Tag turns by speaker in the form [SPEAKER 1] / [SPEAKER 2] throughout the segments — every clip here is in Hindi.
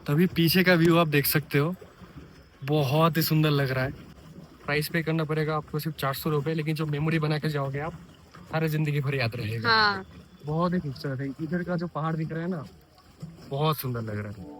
[SPEAKER 1] तभी पीछे का व्यू आप देख सकते हो, बहुत ही सुंदर लग रहा है। प्राइस पे करना पड़ेगा आपको सिर्फ 400 रुपये, लेकिन जो मेमोरी बना के जाओगे आप, सारे जिंदगी भर याद रहेगा।
[SPEAKER 2] हाँ।
[SPEAKER 1] बहुत ही खूबसूरत है। इधर का जो पहाड़ दिख रहा है ना, बहुत सुंदर लग रहा है।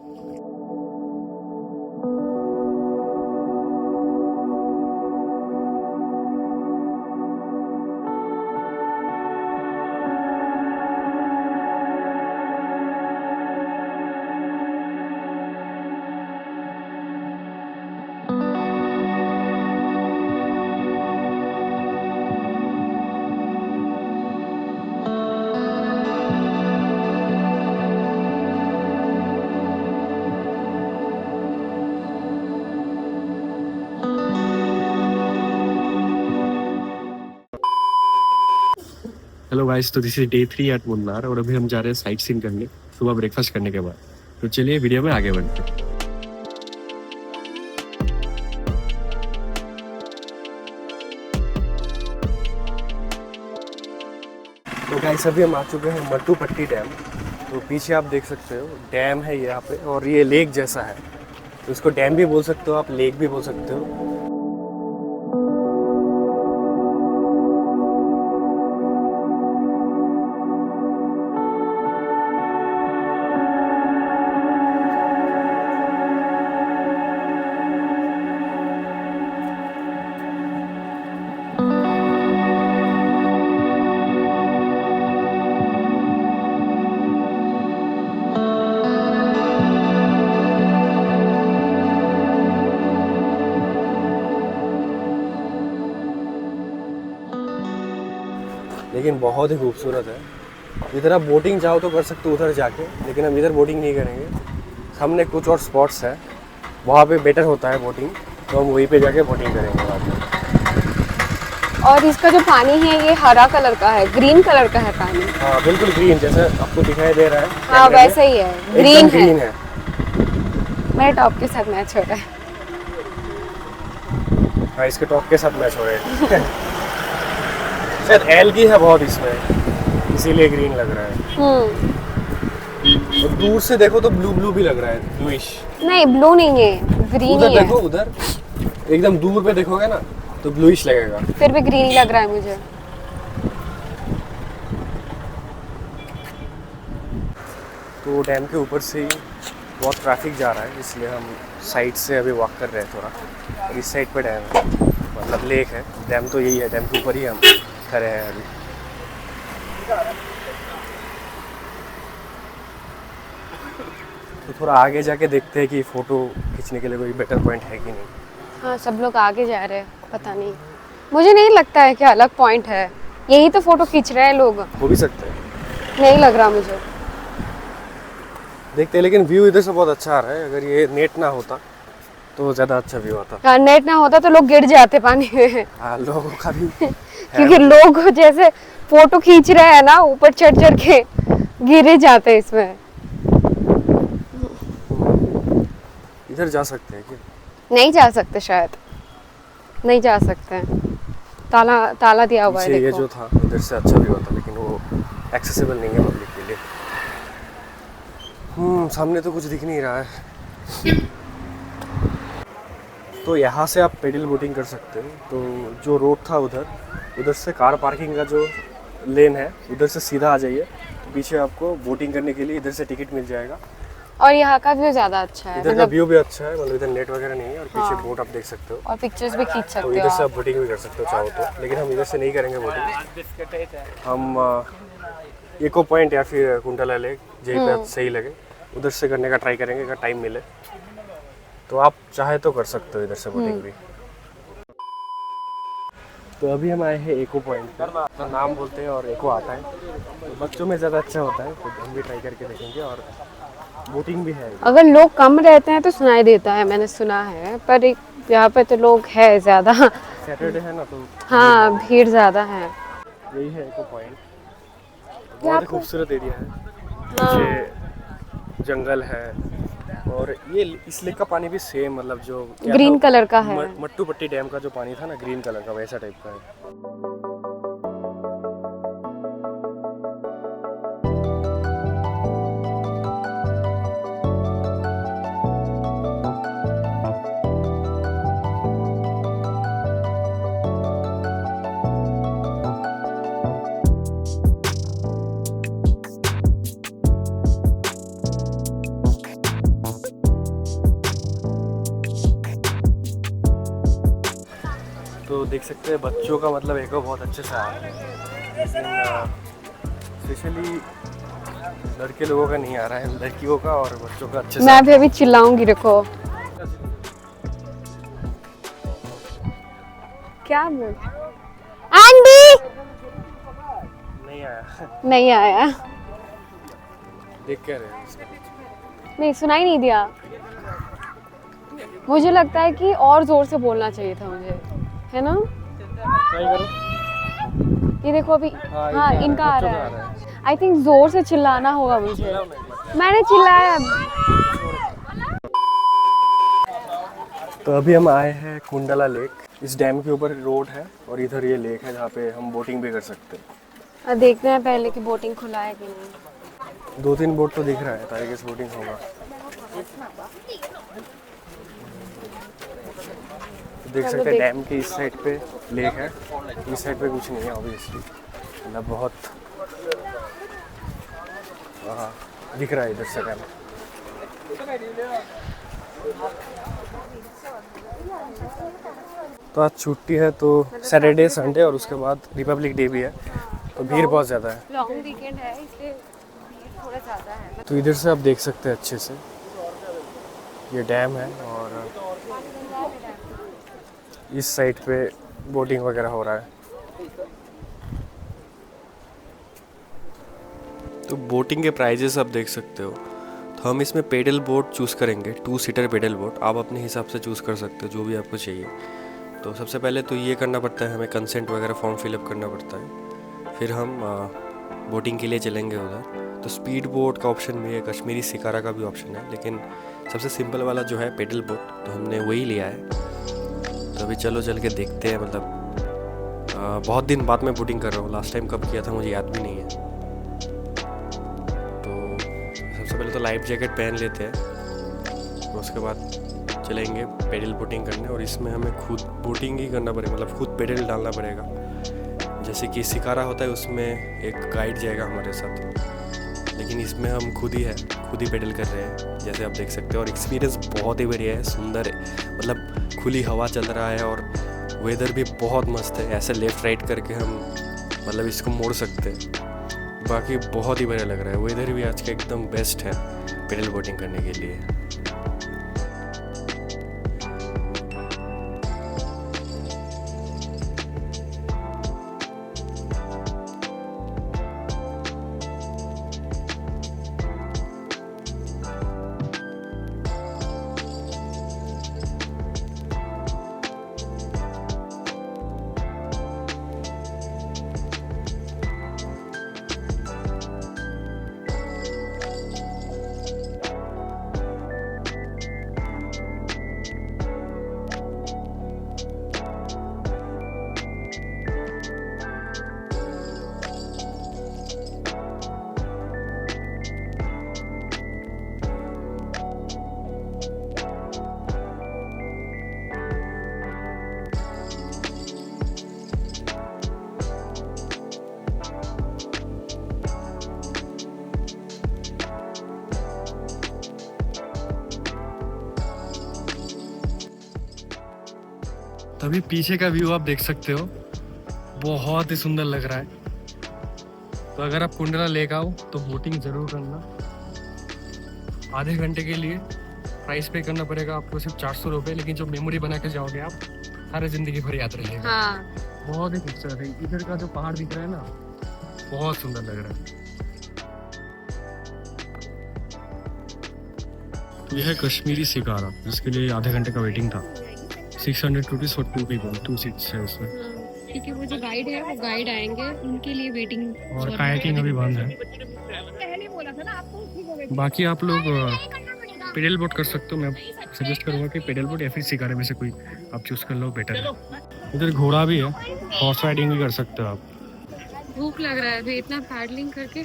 [SPEAKER 1] हेलो गाइस, तो this is day 3 at Munnar और अभी हम जा रहे हैं साइट सीन करने सुबह ब्रेकफास्ट करने के बाद। तो चलिए वीडियो में आगे बढ़ते हैं। तो गाइस अभी हम आ चुके हैं मट्टूपट्टी डैम। तो पीछे आप देख सकते हो डैम है यहाँ पे, और ये लेक जैसा है, तो इसको डैम भी बोल सकते हो आप, लेक भी बोल सकते हो। लेकिन बहुत ही खूबसूरत है। इधर आप बोटिंग चाहो तो कर सकते हो उधर जाके, लेकिन हम इधर बोटिंग नहीं करेंगे। सामने कुछ और स्पॉट्स है, वहाँ पे बेटर होता है बोटिंग, तो हम वहीं पे जाके बोटिंग करेंगे बाद में।
[SPEAKER 2] और इसका जो पानी है ये हरा कलर का है, ग्रीन कलर का है पानी।
[SPEAKER 1] हाँ बिल्कुल ग्रीन, जैसे आपको दिखाई दे रहा है।
[SPEAKER 2] हाँ वैसे ही है, ग्रीन है।
[SPEAKER 1] ग्रीन है।
[SPEAKER 2] मेरे टॉप के साथ मैच हो रहा है।
[SPEAKER 1] हाँ इसके टॉप के साथ मैच हो रहे हैं। शायद एल्गी है बहुत इसमें, इसीलिए ग्रीन लग रहा है। और दूर से देखो तो ब्लू ब्लू भी लग रहा है, ब्लूइश।
[SPEAKER 2] नहीं ब्लू नहीं है, ग्रीन
[SPEAKER 1] उधर
[SPEAKER 2] ही है।
[SPEAKER 1] देखो, उधर एकदम दूर पे देखोगे ना तो ब्लूइश लगेगा।
[SPEAKER 2] फिर भी ग्रीन ही लग रहा है मुझे।
[SPEAKER 1] तो डैम के ऊपर से ही बहुत ट्रैफिक जा रहा है, इसलिए हम साइड से अभी वॉक कर रहे हैं थोड़ा। और इस साइड पे डैम है, मतलब लेक है। डैम तो यही है, डैम के ऊपर ही हम खड़े हैं अभी। तो थोड़ा आगे जाके देखते हैं कि फ़ोटो खींचने के लिए कोई बेटर पॉइंट है कि नहीं।
[SPEAKER 2] हाँ सब लोग आगे जा रहे हैं, पता नहीं, मुझे नहीं लगता है कि अलग पॉइंट है, यही तो फोटो खींच रहे हैं लोग।
[SPEAKER 1] हो भी सकते हैं,
[SPEAKER 2] नहीं लग रहा मुझे।
[SPEAKER 1] देखते हैं। लेकिन व्यू इधर से बहुत अच्छा आ रहा है। अगर ये नेट ना होता तो ज़्यादा अच्छा व्यू आता।
[SPEAKER 2] हाँ नेट ना होता तो लोग गिर जाते पानी में।
[SPEAKER 1] हाँ लोगों का भी
[SPEAKER 2] क्योंकि लोग जैसे फोटो खींच रहे हैं ना, ऊपर चढ़ चढ़ के गिरे जाते हैं इसमें।
[SPEAKER 1] इधर जा सकते हैं क्या?
[SPEAKER 2] नहीं जा सकते, शायद नहीं जा सकते, ताला ताला दिया हुआ है
[SPEAKER 1] पीछे ये
[SPEAKER 2] देखो।
[SPEAKER 1] जो था इधर से अच्छा व्यू आता, लेकिन वो एक्सेसिबल नहीं है पब्लिक के लिए। सामने तो कुछ दिख नहीं रहा है। तो यहाँ से आप पेडल बोटिंग कर सकते हो। तो जो रोड था उधर, उधर से कार पार्किंग का जो लेन है, उधर से सीधा आ जाइए। तो पीछे आपको बोटिंग करने के लिए इधर से टिकट मिल जाएगा।
[SPEAKER 2] और यहाँ का व्यू ज्यादा अच्छा है,
[SPEAKER 1] इधर का व्यू भी अच्छा है, मतलब इधर नेट वगैरह नहीं है, और पीछे
[SPEAKER 2] हाँ।
[SPEAKER 1] बोट आप देख सकते हो।
[SPEAKER 2] और पिक्चर्स भी खींच
[SPEAKER 1] तो
[SPEAKER 2] सकते हो
[SPEAKER 1] इधर से
[SPEAKER 2] आप।
[SPEAKER 1] आप बोटिंग भी कर सकते हो चाहो तो, लेकिन हम इधर से नहीं करेंगे बोटिंग। हम इको पॉइंट या फिर कुंडला लेक, जहीं पे सही लगे उधर से करने का ट्राई करेंगे अगर टाइम मिले तो। आप चाहे तो कर सकते हो इधर से बोटिंग भी। तो अभी हम आए हैं एको पॉइंट पर, तो नाम बोलते हैं और एको आता है, तो बच्चों में ज़्यादा अच्छा होता है, तो हम भी ट्राई करके देखेंगे। और बोटिंग भी है।
[SPEAKER 2] अगर लोग कम रहते हैं तो सुनाई देता है, मैंने सुना है, पर यहाँ पे तो लोग है ज्यादा।
[SPEAKER 1] सैटरडे है ना, तो
[SPEAKER 2] हाँ भीड़ ज्यादा है।
[SPEAKER 1] यही है एको पॉइंट।
[SPEAKER 2] यहाँ
[SPEAKER 1] बहुत ही
[SPEAKER 2] पे
[SPEAKER 1] खूबसूरत एरिया है।
[SPEAKER 2] हाँ।
[SPEAKER 1] पीछे जंगल है, और ये इस लेक का पानी भी सेम, मतलब जो क्या
[SPEAKER 2] ग्रीन
[SPEAKER 1] था,
[SPEAKER 2] कलर का है।
[SPEAKER 1] मट्टूपट्टी डैम का जो पानी था ना, ग्रीन कलर का, वैसा टाइप का है। तो देख सकते हैं बच्चों का मतलब एको बहुत अच्छे से आ रहा है, लेकिन स्पेशली लड़के लोगों का नहीं आ रहा है, लड़कियों का और बच्चों का अच्छे से।
[SPEAKER 2] मैं भी अभी चिल्लाऊंगी, रुको। क्या बोल? एंडी
[SPEAKER 1] नहीं आया।
[SPEAKER 2] नहीं आया।
[SPEAKER 1] देख क्या रहे हैं?
[SPEAKER 2] नहीं, सुनाई नहीं दिया। मुझे लगता है कि और जोर से बोलना चाहिए था मुझे, है ना?
[SPEAKER 1] ट्राई करो।
[SPEAKER 2] ये देखो अभी। हाँ, इनका आ रहा है।
[SPEAKER 1] है।
[SPEAKER 2] आई थिंक जोर से चिल्लाना होगा मुझे। मैंने चिल्लाया।
[SPEAKER 1] तो अभी हम आए हैं कुंडला लेक। इस डैम के ऊपर रोड है और इधर ये लेक है जहाँ पे हम बोटिंग भी कर सकते हैं।
[SPEAKER 2] देखते हैं पहले कि बोटिंग खुला है कि नहीं।
[SPEAKER 1] 2-3 बोट तो दिख रहा है, ताकि इस बोटिंग होगा। तो देख सकते हैं डैम के इस साइड पे लेक है, इस साइड पे कुछ नहीं है ऑब्वियसली। मतलब बहुत दिख रहा है इधर से डैम। तो आज छुट्टी है, तो सैटरडे संडे और उसके बाद रिपब्लिक डे भी है, तो भीड़ बहुत ज़्यादा है।
[SPEAKER 2] लॉन्ग वीकेंड है इसलिए भीड़ थोड़ा ज़्यादा है।
[SPEAKER 1] तो इधर से आप देख सकते हैं अच्छे से, ये डैम है और इस साइड पे बोटिंग वगैरह हो रहा है। तो बोटिंग के प्राइजेस आप देख सकते हो। तो हम इसमें पेडल बोट चूज़ करेंगे, 2 सीटर पेडल बोट। आप अपने हिसाब से चूज़ कर सकते हो जो भी आपको चाहिए। तो सबसे पहले तो ये करना पड़ता है, हमें कंसेंट वगैरह फॉर्म फिलअप करना पड़ता है। फिर हम बोटिंग के लिए चलेंगे उधर। तो स्पीड बोट का ऑप्शन भी है, कश्मीरी शिकारा का भी ऑप्शन है, लेकिन सबसे सिंपल वाला जो है पेडल बोट, तो हमने वही लिया है। तो अभी चलो चल के देखते हैं। मतलब बहुत दिन बाद में बोटिंग कर रहा हूँ, लास्ट टाइम कब किया था मुझे याद भी नहीं है। तो सबसे पहले तो लाइफ जैकेट पहन लेते हैं, तो उसके बाद चलेंगे पेडल बोटिंग करने। और इसमें हमें खुद बोटिंग ही करना पड़ेगा, मतलब खुद पेडल डालना पड़ेगा। जैसे कि शिकारा होता है उसमें एक गाइड जाएगा हमारे साथ, लेकिन इसमें हम खुद ही पेडल कर रहे हैं, जैसे आप देख सकते हो। और एक्सपीरियंस बहुत ही बढ़िया है, सुंदर है। मतलब खुली हवा चल रहा है और वेदर भी बहुत मस्त है। ऐसे लेफ़्ट राइट करके हम मतलब इसको मोड़ सकते हैं। बाकी बहुत ही बढ़िया लग रहा है। वेदर भी आज का एकदम बेस्ट है पेडल बोटिंग करने के लिए। तभी पीछे का व्यू आप देख सकते हो, बहुत ही सुंदर लग रहा है। तो अगर आप कुंडला लेक आओ तो बोटिंग ज़रूर करना। आधे घंटे के लिए प्राइस पे करना पड़ेगा आपको सिर्फ 400 रुपये, लेकिन जो मेमोरी बना के जाओगे आप सारे ज़िंदगी भर याद रहेगा।
[SPEAKER 2] हाँ।
[SPEAKER 1] बहुत ही खूबसूरत है। इधर का जो पहाड़ दिख रहा है ना, बहुत सुंदर लग रहा है। यह है कश्मीरी शिकारा, जिसके लिए आधे घंटे का वेटिंग था। 600 रुपीज़ फॉर 2 people, 2 seats है उसमें।
[SPEAKER 2] क्योंकि वो जो गाइड है, वो गाइड आएंगे, उनके लिए वेटिंग।
[SPEAKER 1] और कायाकिंग अभी बंद है। बाकी आप लोग पेडल बोट कर सकते हो। मैं सजेस्ट करूँगा कि पेडल बोट या फिर शिकारे में से कोई आप चूज़ कर लो, बेटर है। इधर घोड़ा भी है, हॉर्स राइडिंग भी कर सकते हो आप।
[SPEAKER 2] भूख लग रहा है अभी इतना पैडलिंग करके।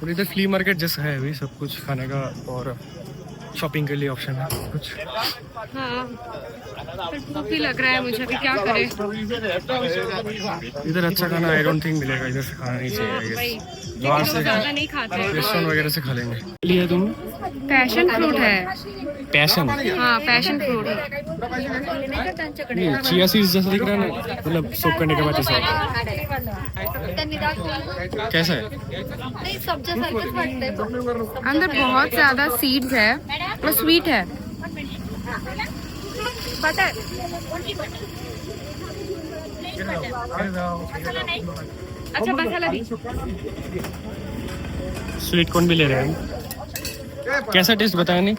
[SPEAKER 1] और इधर फ्ली मार्केट जैसा है अभी, सब कुछ खाने का और शॉपिंग के लिए ऑप्शन है कुछ।
[SPEAKER 2] हाँ, पर भूख ही लग रहा है मुझे, अभी क्या करें।
[SPEAKER 1] इधर अच्छा खाना आई डोंट थिंक मिलेगा, इधर से खाना नहीं चाहिए। बाहर से
[SPEAKER 2] ज़्यादा नहीं खाते हैं।
[SPEAKER 1] रेस्टोरेंट वगैरह से खा लेंगे। लिए तुम
[SPEAKER 2] पैशन फ्रूट है।
[SPEAKER 1] पैशन,
[SPEAKER 2] हाँ पैशन फ्रूट है।
[SPEAKER 1] ये चिया सीड्स जैसा दिख रहा है ना, मतलब सोक करने के बाद ऐसा होता है। कैसा है?
[SPEAKER 2] अंदर बहुत ज्यादा सीड्स है और स्वीट है। अच्छा मसाला दी।
[SPEAKER 1] स्वीट कॉर्न भी ले रहे हैं। कैसा टेस्ट बताया नहीं?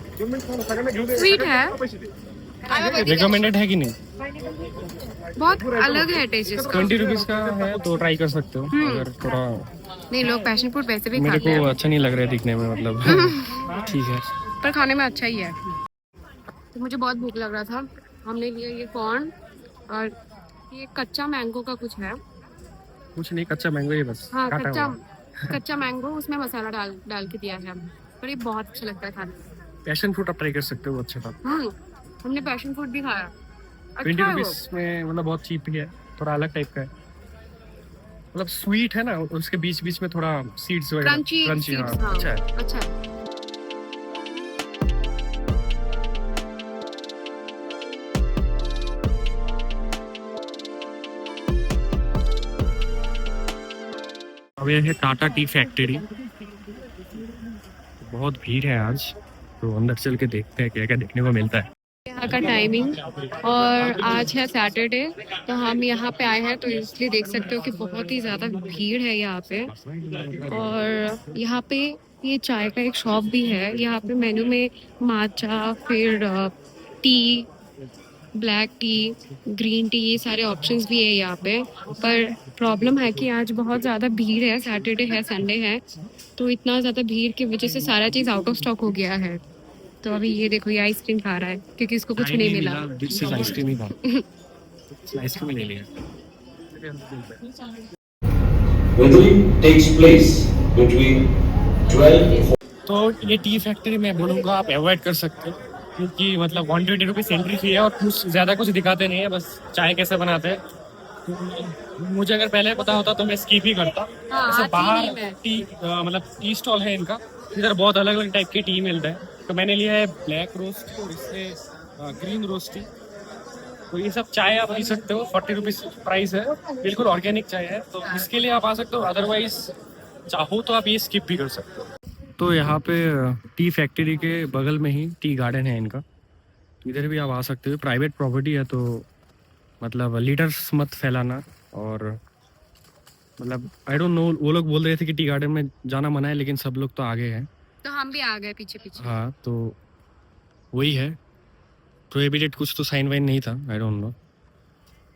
[SPEAKER 2] स्वीट है,
[SPEAKER 1] रिकमेंडेड है कि नहीं?
[SPEAKER 2] बहुत अलग है टेस्ट इसका।
[SPEAKER 1] 20 रुपीज का है तो ट्राई कर सकते हो। अगर थोड़ा
[SPEAKER 2] नहीं, लोग पैशन फ्रूट वैसे भी
[SPEAKER 1] मेरे
[SPEAKER 2] खाते
[SPEAKER 1] को
[SPEAKER 2] हैं
[SPEAKER 1] अच्छा नहीं लग रहा है दिखने में, मतलब ठीक है।
[SPEAKER 2] पर खाने में अच्छा ही है। तो मुझे बहुत भूख लग रहा था, हमने लिया ये कॉर्न और ये कच्चा मैंगो का कुछ है।
[SPEAKER 1] कुछ नहीं, कच्चा मैंगो ही बस
[SPEAKER 2] हाँ
[SPEAKER 1] काटा
[SPEAKER 2] कच्चा
[SPEAKER 1] हुआ।
[SPEAKER 2] कच्चा मैंगो, उसमें मसाला डाल के दिया है, पर ये बहुत अच्छा लगता है खाने में।
[SPEAKER 1] पैशन फ्रूट आप ट्राई कर सकते हो, अच्छा था।
[SPEAKER 2] हमने पैशन फ्रूट भी खाया,
[SPEAKER 1] 20
[SPEAKER 2] अच्छा है वो।
[SPEAKER 1] रुपीज में, मतलब बहुत चीप ही है, थोड़ा अलग टाइप का है। मतलब स्वीट है ना, उसके बीच बीच में थोड़ा सीड्स वगैरह
[SPEAKER 2] क्रंची
[SPEAKER 1] क्रंची, हाँ
[SPEAKER 2] हाँ,
[SPEAKER 1] अच्छा है।
[SPEAKER 2] अच्छा है।
[SPEAKER 1] अब ये है टाटा टी फैक्ट्री। बहुत भीड़ है आज, तो अंदर चल के देखते हैं क्या क्या देखने को मिलता है।
[SPEAKER 2] यहाँ का टाइमिंग, और आज है सैटरडे, तो हम यहाँ पे आए हैं तो इसलिए देख सकते हो कि बहुत ही ज़्यादा भीड़ है यहाँ पे। और यहाँ पे ये चाय का एक शॉप भी है। यहाँ पे मेन्यू में माचा, फिर T, black T, green tea, ये सारे ऑप्शंस भी है यहाँ पे। पर प्रॉब्लम है कि आज बहुत ज़्यादा भीड़ है, सैटरडे है, संडे है, तो इतना ज़्यादा भीड़ की वजह से सारा चीज़ आउट ऑफ स्टॉक हो गया है। तो अभी ये देखो, ये आइसक्रीम खा रहा है क्योंकि इसको कुछ नहीं मिला।
[SPEAKER 1] आइसक्रीम ही था, आइसक्रीम ले लिया।
[SPEAKER 3] Wedding takes place between 12.
[SPEAKER 1] तो ये टी फैक्ट्री मैं बोलूँगा आप अवॉइड कर सकते हो, क्योंकि मतलब 120 रुपीज़ एंट्री फी है और कुछ ज़्यादा कुछ दिखाते नहीं है, बस चाय कैसे बनाते हैं। तो मुझे अगर पहले पता होता तो मैं स्किप ही करता।
[SPEAKER 2] हाँ,
[SPEAKER 1] ऐसे
[SPEAKER 2] आती
[SPEAKER 1] बाहर
[SPEAKER 2] नहीं मैं।
[SPEAKER 1] टी मतलब टी स्टॉल है इनका, इधर बहुत अलग अलग टाइप की टी मिलता है। तो मैंने लिया है ब्लैक रोस्ट और इससे ग्रीन रोस्ट टी। तो ये सब चाय आप पी सकते हो, 40 रुपीज़ प्राइस है, बिल्कुल ऑर्गेनिक चाय है, तो इसके लिए आप आ सकते हो। अदरवाइज चाहो तो आप ये स्किप भी कर सकते हो। तो यहाँ पे टी फैक्ट्री के बगल में ही टी गार्डन है इनका, इधर भी आप आ सकते हो। प्राइवेट प्रॉपर्टी है, तो मतलब लीडर्स मत फैलाना। और मतलब आई डोंट नो, वो लोग बोल रहे थे कि टी गार्डन में जाना मना है, लेकिन सब लोग तो आगे हैं।
[SPEAKER 2] तो हम भी आ गए पीछे पीछे।
[SPEAKER 1] हाँ, तो वही है, प्रोहिबिटेड कुछ तो साइन वाइन नहीं था, आई डोंट नो।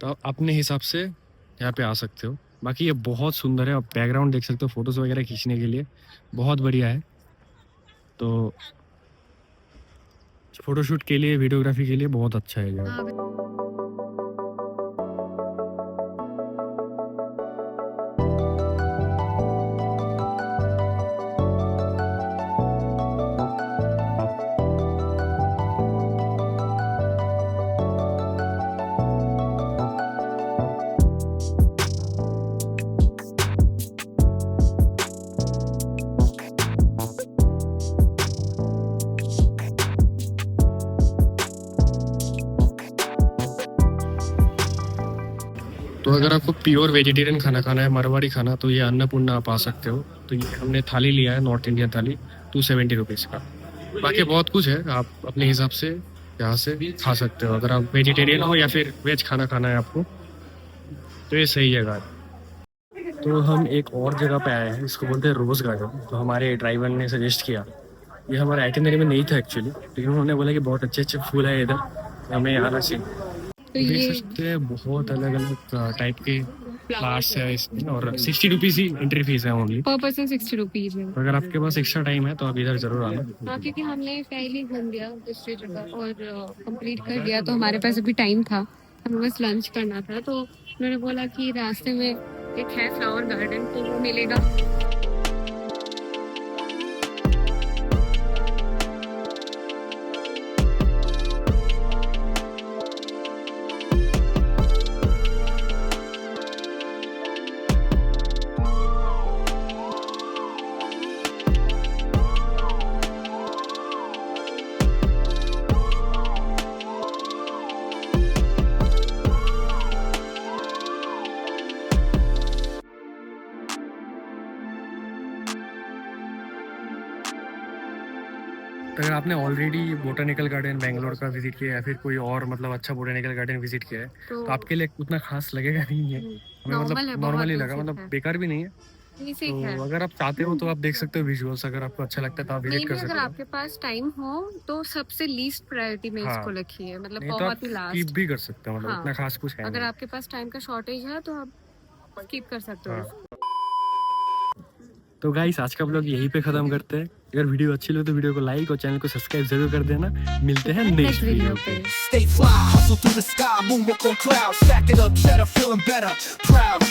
[SPEAKER 1] तो आप अपने हिसाब से यहाँ पे आ सकते हो। बाकी ये बहुत सुंदर है, आप बैकग्राउंड देख सकते हो फोटोज़ वगैरह खींचने के लिए, बहुत बढ़िया है। तो फोटोशूट के लिए, वीडियोग्राफी के लिए बहुत अच्छा है जगह।
[SPEAKER 2] हाँ,
[SPEAKER 1] तो अगर आपको प्योर वेजिटेरियन खाना खाना है, मारवाड़ी खाना, तो ये अन्नपूर्णा आप आ सकते हो। तो ये हमने थाली लिया है, नॉर्थ इंडियन थाली, 270 रुपीज़ का। बाकी बहुत कुछ है, आप अपने हिसाब से यहाँ से खा सकते हो। अगर आप वेजिटेरियन हो या फिर वेज खाना खाना है आपको, तो ये सही जगह है। तो हम एक और जगह पे आए हैं, इसको बोलते हैं रोज़ गार्डन। तो हमारे ड्राइवर ने सजेस्ट किया, ये हमारे आइटिनरी में नहीं था एक्चुअली, लेकिन उन्होंने बोला कि बहुत अच्छे अच्छे फूल है इधर, हमें आना चाहिए।
[SPEAKER 2] तो
[SPEAKER 1] देख
[SPEAKER 2] ये
[SPEAKER 1] सकते हैं बहुत अलग अलग टाइप के फ्लावर्स है इसमें, और 60 रुपीज़ ही एंट्री फीस है ओनली।
[SPEAKER 2] पर पर्सन 60 रुपीज है।
[SPEAKER 1] तो अगर आपके पास एक्स्ट्रा टाइम है तो आप इधर जरूर आना।
[SPEAKER 2] हाँ, क्योंकि हमने पहले ही घूम लिया दूसरी जगह और कंप्लीट कर लिया, तो हमारे पास अभी टाइम था, हमें बस लंच करना था। तो उन्होंने बोला कि रास्ते में एक है फ्लावर गार्डन, तो वो मिलेगा।
[SPEAKER 1] आपने ऑलरेडी बोटानिकल गार्डन बेंगलोर का विजिट किया है या फिर कोई और मतलब अच्छा बोटानिकल गार्डन विजिट किया है तो आपके लिए उतना खास लगेगा नहीं है, हमें मतलब नॉर्मली लगा, मतलब बेकार भी नहीं है। तो अगर आप चाहते हो तो आप देख सकते हो विजुअल्स, अगर आपको अच्छा लगता है तो आप विजिट कर सकते हो।
[SPEAKER 2] अगर आपके पास टाइम हो तो सबसे लीस्ट प्रायोरिटी में इसको रखिए, मतलब
[SPEAKER 1] नहीं तो आप
[SPEAKER 2] बहुत ही लास्ट।
[SPEAKER 1] स्किप भी कर सकते हो, मतलब इतना खास कुछ है
[SPEAKER 2] अगर
[SPEAKER 1] नहीं।
[SPEAKER 2] आपके पास टाइम का शॉर्टेज है तो आप स्किप कर सकते हो।
[SPEAKER 1] तो गाइस आज का ब्लॉग यहीं पे खत्म करते हैं। अगर वीडियो अच्छी लगे तो वीडियो को लाइक और चैनल को सब्सक्राइब जरूर कर देना। मिलते हैं नेक्स्ट वीडियो पे।
[SPEAKER 4] Stay fly, hustle through the sky, moonwalk on clouds, stack it up, cheddar, feeling better, proud.